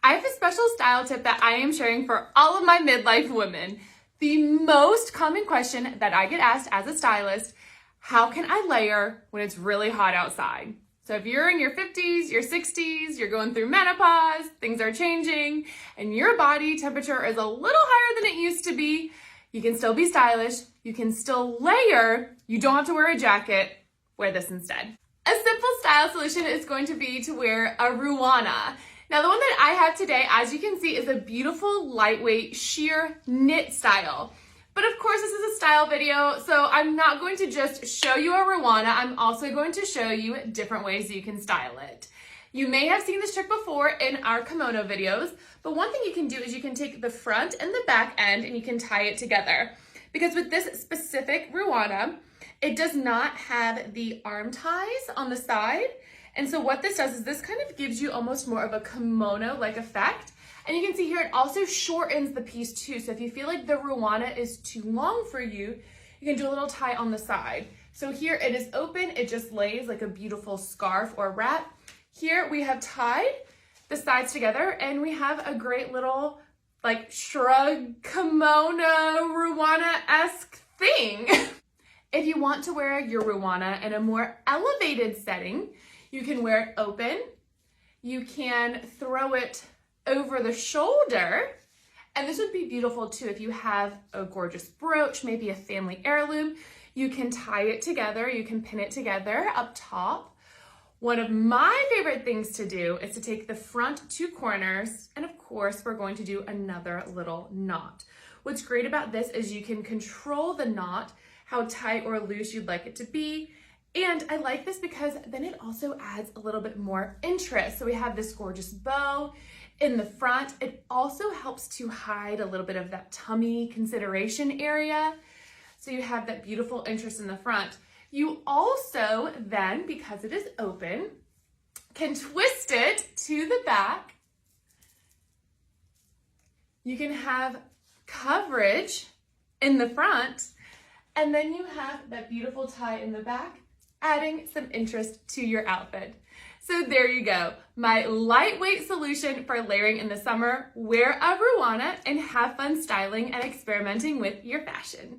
I have a special style tip that I am sharing for all of my midlife women. The most common question that I get asked as a stylist, how can I layer when it's really hot outside? So if you're in your 50s, your 60s, you're going through menopause, things are changing, and your body temperature is a little higher than it used to be, you can still be stylish, you can still layer, you don't have to wear a jacket, wear this instead. A simple style solution is going to be to wear a rhuana. Now the one that I have today, as you can see, is a beautiful, lightweight, sheer knit style. But of course, this is a style video, so I'm not going to just show you a rhuana, I'm also going to show you different ways you can style it. You may have seen this trick before in our kimono videos, but one thing you can do is you can take the front and the back end and you can tie it together. Because with this specific rhuana, it does not have the arm ties on the side. And so what this does is this kind of gives you almost more of a kimono-like effect. And you can see here, it also shortens the piece too. So if you feel like the rhuana is too long for you, you can do a little tie on the side. So here it is open, it just lays like a beautiful scarf or wrap. Here we have tied the sides together and we have a great little like shrug kimono rhuana-esque thing. If you want to wear your rhuana in a more elevated setting, you can wear it open, you can throw it over the shoulder, and this would be beautiful too if you have a gorgeous brooch, maybe a family heirloom. You can tie it together, you can pin it together up top. One of my favorite things to do is to take the front two corners, and of course we're going to do another little knot. What's great about this is you can control the knot, how tight or loose you'd like it to be. And I like this because then it also adds a little bit more interest. So we have this gorgeous bow in the front. It also helps to hide a little bit of that tummy consideration area. So you have that beautiful interest in the front. You also then, because it is open, can twist it to the back. You can have coverage in the front, and then you have that beautiful tie in the back, adding some interest to your outfit. So there you go, my lightweight solution for layering in the summer. Wear a rhuana and have fun styling and experimenting with your fashion.